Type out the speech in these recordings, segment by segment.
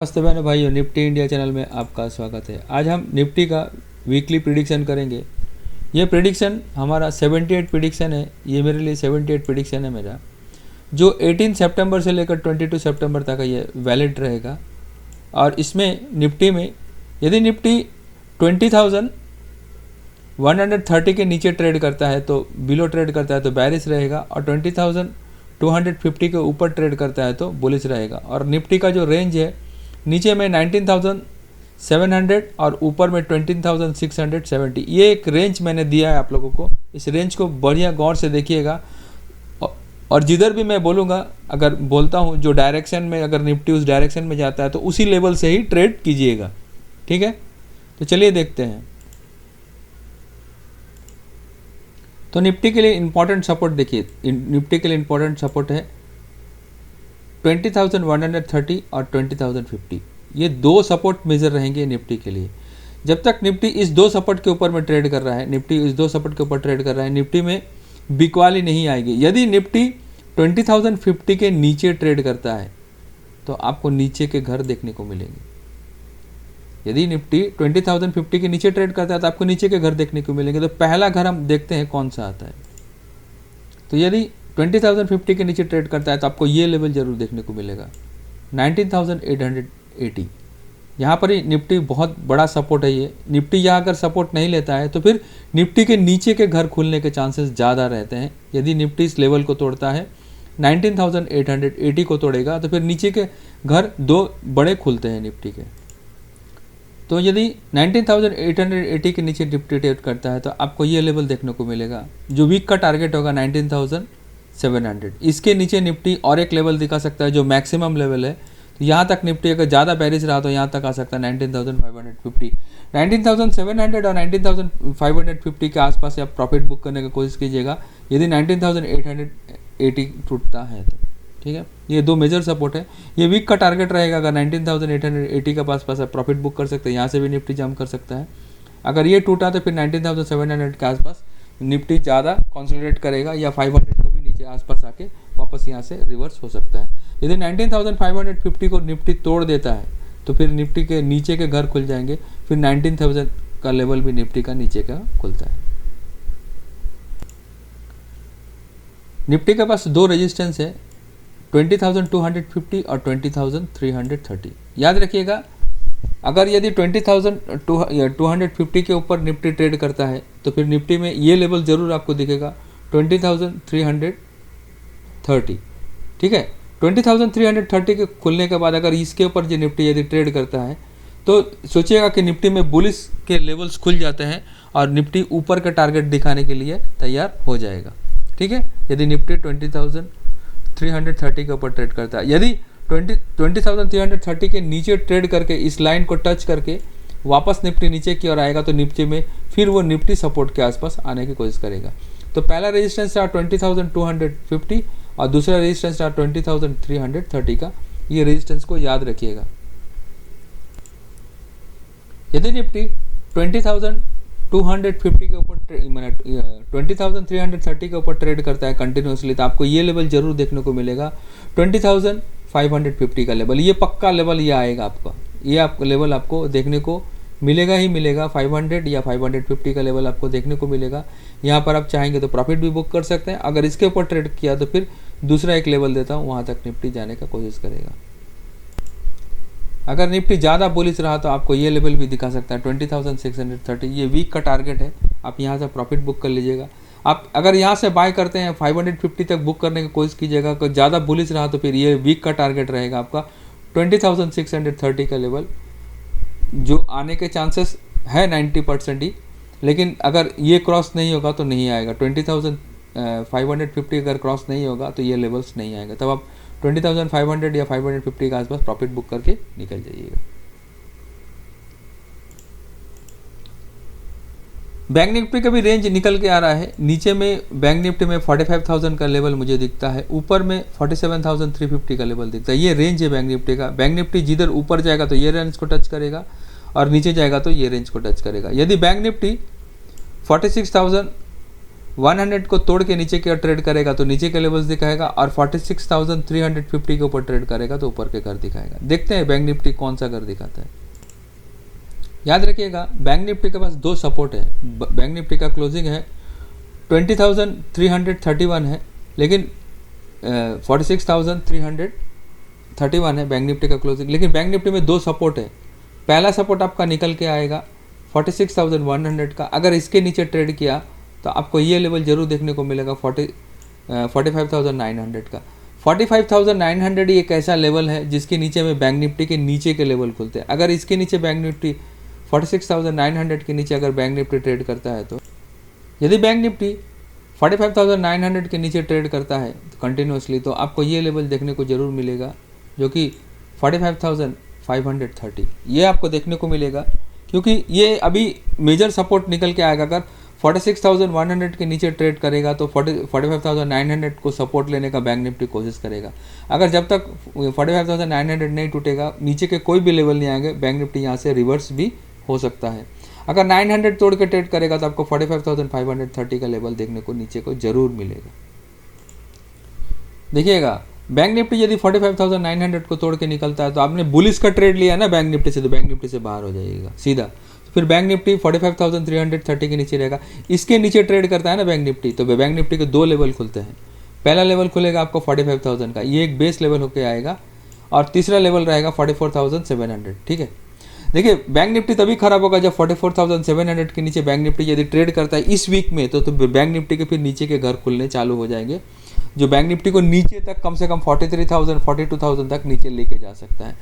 नमस्ते बहनों भाइयों, निफ्टी इंडिया चैनल में आपका स्वागत है। आज हम निफ्टी का वीकली प्रिडिक्शन करेंगे। ये प्रिडिक्शन हमारा 78 प्रिडिक्शन है। ये मेरे लिए 78 प्रिडिक्शन है मेरा, जो 18 सितंबर से लेकर 22 सितंबर तक ये वैलिड रहेगा। और इसमें निफ्टी में यदि निफ्टी 20,130 के नीचे ट्रेड करता है तो बिलो ट्रेड करता है तो बैरिश रहेगा, और 20,250 के ऊपर ट्रेड करता है तो बुलिश रहेगा। और निफ्टी का जो रेंज है, नीचे में 19,700 और ऊपर में 20,670, ये एक रेंज मैंने दिया है आप लोगों को। इस रेंज को बढ़िया गौर से देखिएगा, और जिधर भी मैं बोलूँगा, अगर बोलता हूँ जो डायरेक्शन में, अगर निफ्टी उस डायरेक्शन में जाता है तो उसी लेवल से ही ट्रेड कीजिएगा, ठीक है। तो चलिए देखते हैं। तो निफ्टी के लिए इंपॉर्टेंट सपोर्ट देखिए, निफ्टी के लिए इंपॉर्टेंट सपोर्ट है 20,130 और 20,050। ये दो सपोर्ट मेजर रहेंगे निफ्टी के लिए। जब तक निफ्टी इस दो सपोर्ट के ऊपर में ट्रेड कर रहा है, निफ्टी में बिकवाली नहीं आएगी। यदि निफ्टी 20,050 के नीचे ट्रेड करता है तो आपको नीचे के घर देखने को मिलेंगे। यदि निफ्टी 20,050 के नीचे ट्रेड करता है तो आपको नीचे के घर देखने को मिलेंगे। तो पहला घर हम देखते हैं कौन सा आता है। तो यदि 20,050 के नीचे ट्रेड करता है तो आपको ये लेवल जरूर देखने को मिलेगा, 19,880। यहाँ पर ही निफ्टी बहुत बड़ा सपोर्ट है। ये निफ्टी यहाँ अगर सपोर्ट नहीं लेता है तो फिर निफ्टी के नीचे के घर खुलने के चांसेस ज़्यादा रहते हैं। यदि निफ्टी इस लेवल को तोड़ता है, 19,880 को तोड़ेगा, तो फिर नीचे के घर दो बड़े खुलते हैं निफ्टी के। तो यदि 19,880 के नीचे निफ्टी ट्रेड करता है तो आपको ये लेवल देखने को मिलेगा, जो वीक का टारगेट होगा 19,700। इसके नीचे निफ्टी और एक लेवल दिखा सकता है जो मैक्सिमम लेवल है। तो यहाँ तक निफ्टी अगर ज़्यादा बेरिश रहा तो यहाँ तक आ सकता है 19,550। 19,700 और 19,550 के आसपास आप प्रॉफिट बुक करने की कोशिश कीजिएगा, यदि 19,880 टूटता है तो, ठीक है। ये दो मेजर सपोर्ट है। ये वीक का टारगेट रहेगा। अगर 19,880 के पास आप प्रॉफिट बुक कर सकते हैं, यहाँ से भी निफ्टी जंप कर सकता है। अगर ये टूटा तो फिर 19,700 के आसपास निफ्टी ज़्यादा कंसोलिडेट करेगा, या 500 को भी नीचे आसपास आके वापस यहाँ से रिवर्स हो सकता है। यदि 19,550 को निफ्टी तोड़ देता है तो फिर निफ्टी के नीचे के घर खुल जाएंगे, फिर 19,000 का लेवल भी निफ्टी का नीचे का खुलता है। निफ्टी के पास दो रेजिस्टेंस है, 20,250 और 20,330। याद रखिएगा, अगर यदि 20,250 के ऊपर निफ्टी ट्रेड करता है तो फिर निफ्टी में ये लेवल ज़रूर आपको दिखेगा, 20,330, ठीक है। 20,330 के खुलने के बाद अगर इसके ऊपर जो निफ्टी यदि ट्रेड करता है तो सोचिएगा कि निफ्टी में बुलिश के लेवल्स खुल जाते हैं और निफ्टी ऊपर का टारगेट दिखाने के लिए तैयार हो जाएगा, ठीक है। यदि निफ्टी 20,330 के ऊपर ट्रेड करता है, यदि 20,330 के नीचे ट्रेड करके इस लाइन को टच करके वापस निफ्टी नीचे की ओर आएगा तो निफ्टी में फिर वो निफ्टी सपोर्ट के आसपास आने की कोशिश करेगा। तो पहला रेजिस्टेंस रहा 20,250 और दूसरा रेजिस्टेंस रहा 20,330 का। ये रेजिस्टेंस को याद रखिएगा। यदि निफ्टी 20,250 के ऊपर 20,330 के ऊपर ट्रेड करता है कंटिन्यूसली, तो आपको ये लेवल जरूर देखने को मिलेगा, 20,550 का लेवल। ये पक्का लेवल ये आएगा आपका, ये आपको लेवल आपको देखने को मिलेगा ही मिलेगा। 500 या 550 का लेवल आपको देखने को मिलेगा। यहाँ पर आप चाहेंगे तो प्रॉफिट भी बुक कर सकते हैं। अगर इसके ऊपर ट्रेड किया तो फिर दूसरा एक लेवल देता हूँ, वहाँ तक निफ्टी जाने का कोशिश करेगा। अगर निफ्टी ज़्यादा बुलिश रहा तो आपको ये लेवल भी दिखा सकता है 20,630। ये वीक का टारगेट है, आप यहाँ से प्रॉफिट बुक कर लीजिएगा। आप अगर यहाँ से बाय करते हैं 550 तक बुक करने की कोशिश कीजिएगा। अगर ज़्यादा बुलिश रहा तो फिर ये वीक का टारगेट रहेगा आपका 20,630 का लेवल, जो आने के चांसेस है 90% ही। लेकिन अगर ये क्रॉस नहीं होगा तो नहीं आएगा। 20,550 अगर क्रॉस नहीं होगा तो ये लेवल्स नहीं आएगा। तब आप 20,500 या 550 के आसपास प्रॉफिट बुक करके निकल जाइएगा। बैंक निफ्टी का भी रेंज निकल के आ रहा है। नीचे में बैंक निफ्टी में 45,000 का लेवल मुझे दिखता है, ऊपर में 47,350 का लेवल दिखता है। ये रेंज है बैंक निफ्टी का। बैंक निफ्टी जिधर ऊपर जाएगा तो ये रेंज को टच करेगा और नीचे जाएगा तो ये रेंज को टच करेगा। यदि बैंक निफ्टी 46,000 100 को तोड़ के नीचे की ओर ट्रेड करेगा तो नीचे के लेवल्स दिखाएगा, और 46,350 के ऊपर ट्रेड करेगा तो ऊपर के घर दिखाएगा। देखते हैं बैंक निफ्टी कौन सा घर दिखाता है। याद रखिएगा बैंक निफ्टी के पास दो सपोर्ट है। बैंक निफ्टी का क्लोजिंग है 20,331 है, लेकिन 46,331 है बैंक निफ्टी का क्लोजिंग, लेकिन बैंक निफ्टी में दो सपोर्ट है। पहला सपोर्ट आपका निकल के आएगा 46,100 का। अगर इसके नीचे ट्रेड किया तो आपको ये लेवल जरूर देखने को मिलेगा 45,900 का। 45,900 एक ऐसा लेवल है जिसके नीचे में बैंक निफ्टी के नीचे के लेवल खुलते हैं। अगर इसके नीचे बैंक निफ्टी 46,900 के नीचे अगर बैंक निफ्टी ट्रेड करता है, तो यदि बैंक निफ्टी 45,900 के नीचे ट्रेड करता है कंटिन्यूसली, तो आपको ये लेवल देखने को जरूर मिलेगा जो कि 45,530 ये आपको देखने को मिलेगा, क्योंकि ये अभी मेजर सपोर्ट निकल के आएगा। अगर 46,100 के नीचे ट्रेड करेगा तो 45,900 को सपोर्ट लेने का बैंक निफ्टी कोशिश करेगा। अगर जब तक 45,900 नहीं टूटेगा, नीचे के कोई भी लेवल नहीं आएंगे, बैंक निफ्टी यहाँ से रिवर्स भी हो सकता है। अगर 900 तोड़ के ट्रेड करेगा तो आपको 45,530 का लेवल देखने को नीचे को जरूर मिलेगा। देखिएगा बैंक निफ्टी यदि 45,900 को तोड़ के निकलता है तो आपने बुलिश का ट्रेड लिया ना बैंक निफ्टी से, तो बैंक निफ्टी से बाहर हो जाइएगा सीधा। तो फिर बैंक निफ्टी 45,330 के नीचे रहेगा। इसके नीचे ट्रेड करता है ना बैंक निफ्टी, तो बैंक निफ्टी के दो लेवल खुलते हैं। पहला लेवल खुलेगा आपको 45,000 का, ये एक बेस लेवल होकर आएगा, और तीसरा लेवल रहेगा 44,700। ठीक है, देखिए बैंक निफ्टी तभी खराब होगा जब 44,700 के नीचे बैंक निफ्टी यदि ट्रेड करता है इस वीक में, तो बैंक निफ्टी के फिर नीचे के घर खुलने चालू हो जाएंगे, जो बैंक निफ्टी को नीचे तक कम से कम 43,000 42,000 तक नीचे लेके जा सकता है।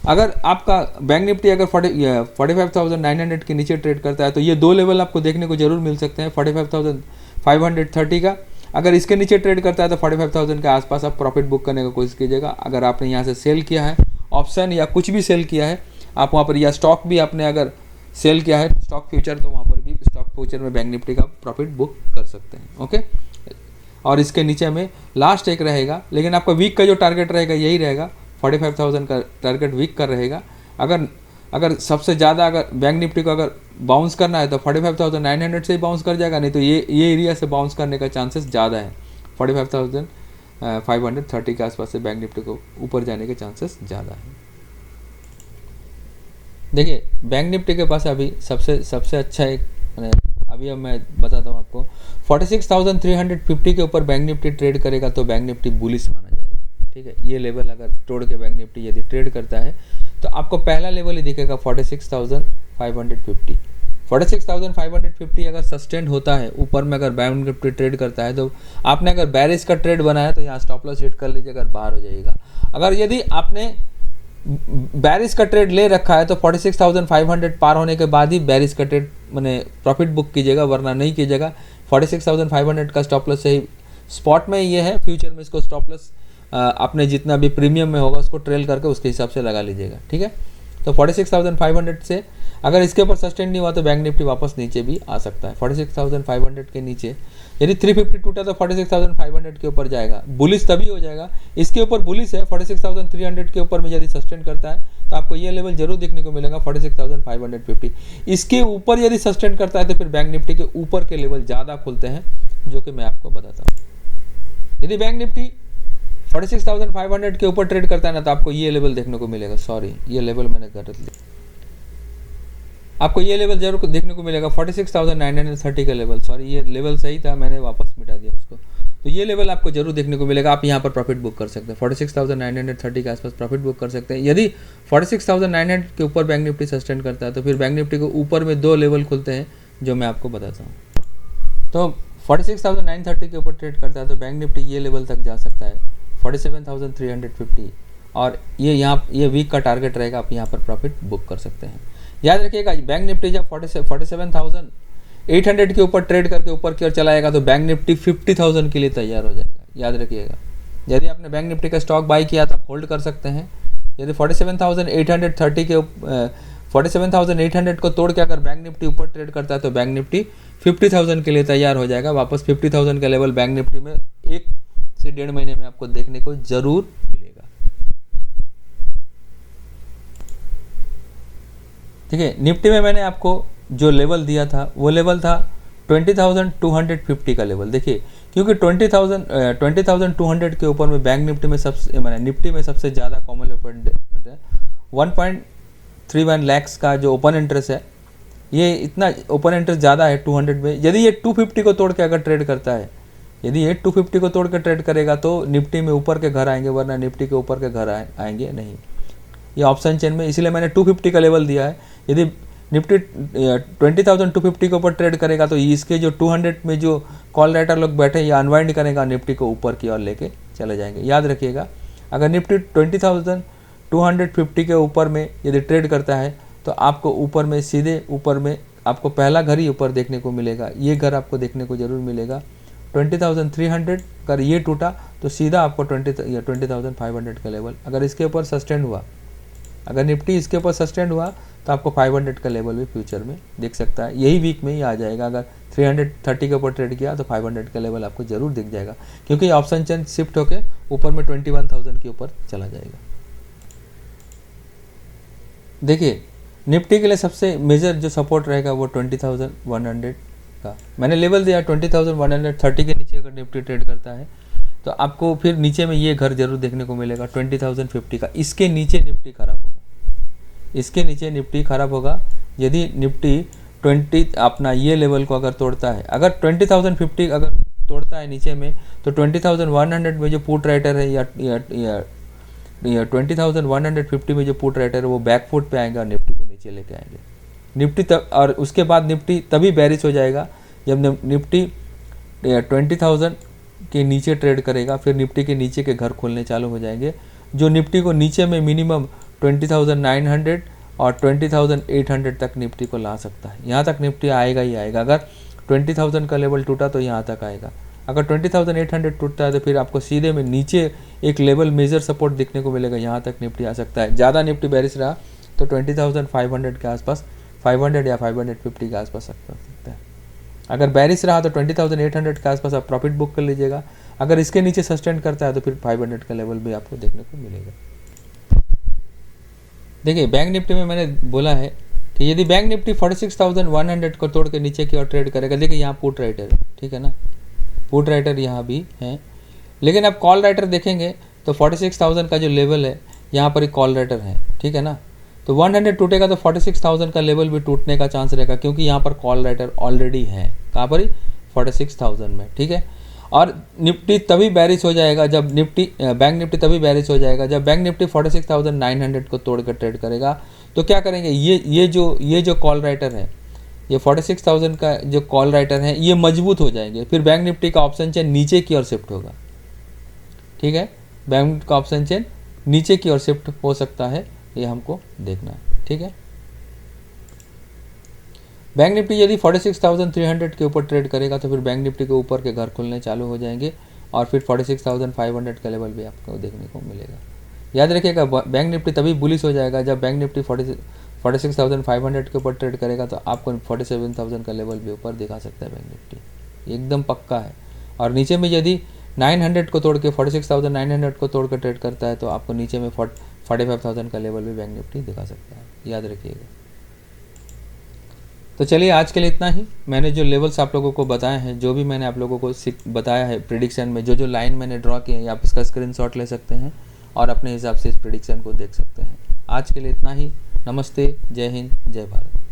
अगर आपका बैंक निफ्टी अगर 45,900 के नीचे ट्रेड करता है तो ये दो लेवल आपको देखने को जरूर मिल सकते हैं, 45,530 का। अगर इसके नीचे ट्रेड करता है तो 45,000 के आसपास आप प्रॉफिट बुक करने का कोशिश कीजिएगा। अगर आपने यहाँ से सेल किया है ऑप्शन या कुछ भी सेल किया है आप वहाँ पर, या स्टॉक भी आपने अगर सेल किया है स्टॉक फ्यूचर, तो वहाँ पर भी स्टॉक फ्यूचर में बैंक निफ्टी का प्रॉफिट बुक कर सकते हैं। ओके, और इसके नीचे में लास्ट एक रहेगा, लेकिन आपका वीक का जो टारगेट रहेगा यही रहेगा, 45,000 का टारगेट वीक का रहेगा। अगर सबसे ज़्यादा अगर बैंक निफ्टी को अगर बाउंस करना है तो 45,900 से ही बाउंस कर जाएगा, नहीं तो ये एरिया से बाउंस करने का चांसेस ज़्यादा है। 45,530 के आसपास से बैंक निफ्टी को ऊपर जाने के चांसेस ज़्यादा है। देखिए बैंक निफ्टी के पास अभी सबसे अच्छा एक अभी अब मैं बताता हूँ आपको, 46,350 के ऊपर बैंक निफ्टी ट्रेड करेगा तो बैंक निफ्टी बुलिश माना जाएगा। ठीक है, ये लेवल अगर तोड़ के बैंक निफ्टी यदि ट्रेड करता है तो आपको पहला लेवल ही दिखेगा 46,550। 46,550 अगर सस्टेन होता है ऊपर में, अगर बैंक निफ्टी ट्रेड करता है, तो आपने अगर बैरिश का ट्रेड बनाया तो यहाँ स्टॉप लॉस हिट कर लीजिए, अगर बाहर हो जाएगा। अगर यदि आपने बैरिश का ट्रेड ले रखा है तो 46,500 पार होने के बाद ही बैरिश का ट्रेड मैंने प्रॉफिट बुक कीजिएगा, वरना नहीं कीजिएगा। 46,500 का स्टॉप लॉस सही स्पॉट में ये है, फ्यूचर में इसको स्टॉप लॉस आपने जितना भी प्रीमियम में होगा उसको ट्रेल करके उसके हिसाब से लगा लीजिएगा। ठीक है, तो 46,500 से अगर इसके ऊपर सस्टेन नहीं हुआ तो बैंक निफ्टी वापस नीचे भी आ सकता है। 46,500 के नीचे यदि 350 टूटा तो 46,500 के ऊपर जाएगा, बुलिश तभी हो जाएगा। इसके ऊपर बुलिश है 46,300 के ऊपर में यदि सस्टेन करता है तो आपको ये लेवल जरूर देखने को मिलेगा 46,550। इसके ऊपर यदि सस्टेन करता है तो फिर बैंक निफ्टी के ऊपर के लेवल ज़्यादा खुलते हैं, जो कि मैं आपको बताता हूँ। यदि बैंक निफ्टी 46,500 के ऊपर ट्रेड करता है ना, तो आपको ये लेवल देखने को मिलेगा, सॉरी ये लेवल मैंने गलत लिया, आपको ये लेवल जरूर देखने को मिलेगा 46,930 का लेवल, सॉरी ये लेवल सही था, मैंने वापस मिटा दिया उसको। तो ये लेवल आपको जरूर देखने को मिलेगा, आप यहाँ पर प्रॉफिट बुक कर सकते हैं, 46,930 के आसपास प्रॉफिट बुक कर सकते हैं। यदि 46,900 के ऊपर बैंक निफ्टी सस्टेन करता है तो फिर बैंक निफ्टी को ऊपर में दो लेवल खुलते हैं, जो मैं आपको बताता हूँ। तो 46,930 के ऊपर ट्रेड करता है तो बैंक निफ्टी ये लेवल तक जा सकता है 47,350, और ये वीक का टारगेट रहेगा, आप यहाँ पर प्रॉफिट बुक कर सकते हैं। याद रखिएगा बैंक निफ्टी जब 47,800 के ऊपर ट्रेड करके ऊपर की ओर चलाएगा तो बैंक निफ्टी 50,000 के लिए तैयार हो जाएगा। याद रखिएगा, यदि आपने बैंक निफ्टी का स्टॉक बाई किया तो आप होल्ड कर सकते हैं। यदि 47,800 को तोड़ के अगर बैंक निफ्टी ऊपर ट्रेड करता है तो बैंक निफ्टी 50,000 के लिए तैयार हो जाएगा। वापस 50,000 का लेवल बैंक निफ्टी में 1 से 1.5 महीने में आपको देखने को जरूर मिलेगा। ठीक है, निफ्टी में मैंने आपको जो लेवल दिया था वो लेवल था 20,250 का लेवल देखिए, क्योंकि 20,200 के ऊपर में बैंक निफ्टी में सबसे मैंने निफ्टी में सबसे ज़्यादा कॉमन ओपन है 1.31 लाख का जो ओपन इंटरेस्ट है, ये इतना ओपन इंटरेस्ट ज़्यादा है 200 में। यदि ये 250 को तोड़ के अगर ट्रेड करता है, यदि ये 250 को तोड़ के ट्रेड करेगा तो निफ्टी में ऊपर के घर आएंगे, वरना निफ्टी के ऊपर के घर आएंगे नहीं। ये ऑप्शन चेन में इसलिए मैंने 250 का लेवल दिया है। यदि निफ्टी 20,250 के ऊपर ट्रेड करेगा तो इसके जो 200 में जो कॉल राइटर लोग बैठे ये अनवाइंड करेगा, निफ्टी को ऊपर की ओर लेके चले जाएंगे। याद रखिएगा, अगर निफ्टी 20,250 के ऊपर में यदि ट्रेड करता है तो आपको ऊपर में सीधे ऊपर में आपको पहला घर ही ऊपर देखने को मिलेगा, ये घर आपको देखने को जरूर मिलेगा। 20,300 अगर ये टूटा तो सीधा आपको 20,500 का लेवल, अगर इसके ऊपर सस्टेंड हुआ, अगर निफ्टी इसके ऊपर सस्टेंड हुआ तो आपको 500 का लेवल भी फ्यूचर में दिख सकता है। यही वीक में ही आ जाएगा। अगर 330 के ऊपर ट्रेड किया तो 500 का लेवल आपको जरूर दिख जाएगा, क्योंकि ऑप्शन चेन शिफ्ट होकर ऊपर में 21,000 के ऊपर चला जाएगा। देखिए, निफ्टी के लिए सबसे मेजर जो सपोर्ट रहेगा वो 20,100 का मैंने लेवल दिया। 20,130 के नीचे अगर निफ्टी ट्रेड करता है तो आपको फिर नीचे में ये घर जरूर देखने को मिलेगा 20,050 का। इसके नीचे निफ्टी खराब होगा, इसके नीचे निफ्टी खराब होगा। यदि निफ्टी 20 अपना ये लेवल को अगर तोड़ता है, अगर 20,050 अगर तोड़ता है नीचे में, तो 20,100 में जो पुट राइटर है या 20,150 में जो पुट राइटर है वो बैक फुट पे आएगा और निफ्टी को नीचे लेके आएंगे। निफ्टी तब, और उसके बाद निफ्टी तभी बेरिश हो जाएगा जब निफ्टी 20,000 के नीचे ट्रेड करेगा, फिर निफ्टी के नीचे के घर खोलने चालू हो जाएंगे, जो निफ्टी को नीचे में मिनिमम 20,900 और 20,800 तक निफ्टी को ला सकता है। यहाँ तक निफ्टी आएगा ही आएगा। अगर 20,000 का लेवल टूटा तो यहाँ तक आएगा। अगर 20,800 टूटता है तो फिर आपको सीधे में नीचे एक लेवल मेजर सपोर्ट दिखने को मिलेगा, यहाँ तक निफ्टी आ सकता है। ज़्यादा निफ्टी बेरिश रहा तो 20,500 के आसपास, 500 या 550 के आसपास सकता है। अगर बेरिश रहा तो 20,800 के आसपास आप प्रॉफिट बुक कर लीजिएगा। अगर इसके नीचे सस्टेन करता है तो फिर 500 का लेवल भी आपको देखने को मिलेगा। देखिए, बैंक निफ्टी में मैंने बोला है कि यदि बैंक निफ्टी 46,100 को तोड़ के नीचे की ओर ट्रेड करेगा, देखिए यहाँ पुट राइटर है, ठीक है ना, पुट राइटर यहाँ भी है, लेकिन अब कॉल राइटर देखेंगे तो 46,000 का जो लेवल है यहाँ पर एक कॉल राइटर है, ठीक है ना। तो 100 टूटेगा तो 46,000 का लेवल भी टूटने का चांस रहेगा, क्योंकि यहाँ पर कॉल राइटर ऑलरेडी है। कहाँ पर ही? 46,000 में, ठीक है। और निफ्टी तभी बेरिश हो जाएगा जब बैंक निफ्टी तभी बेरिश हो जाएगा जब बैंक निफ्टी 46,900 को तोड़ कर ट्रेड करेगा। तो क्या करेंगे, ये जो कॉल राइटर है, ये 46,000 का जो कॉल राइटर है ये मजबूत हो जाएंगे, फिर बैंक निफ्टी का ऑप्शन चेन नीचे की ओर शिफ्ट होगा, ठीक है। बैंक का ऑप्शन चेन नीचे की ओर शिफ्ट हो सकता है, ये हमको देखना है, ठीक है। बैंक निफ्टी यदि 46,300 के ऊपर ट्रेड करेगा तो फिर बैंक निफ्टी के ऊपर के घर खुलने चालू हो जाएंगे और फिर 46,500 का लेवल भी आपको देखने को मिलेगा। याद रखिएगा, बैंक निफ्टी तभी बुलिश हो जाएगा जब बैंक निफ्टी 46,500 के ऊपर ट्रेड करेगा, तो आपको 47,000 का लेवल भी ऊपर दिखा सकता है बैंक निफ्टी, एकदम पक्का है। और नीचे में यदि 900 को तोड़ के 46,900 को तोड़ कर ट्रेड करता है तो आपको नीचे में 45,000 का लेवल भी बैंक निफ्टी दिखा सकता है, याद रखिएगा। तो चलिए, आज के लिए इतना ही। मैंने जो लेवल्स आप लोगों को बताए हैं, जो भी मैंने आप लोगों को बताया है प्रेडिक्शन में, जो लाइन मैंने ड्रॉ किए हैं, आप इसका स्क्रीनशॉट ले सकते हैं और अपने हिसाब से इस प्रेडिक्शन को देख सकते हैं। आज के लिए इतना ही। नमस्ते, जय हिंद, जय भारत।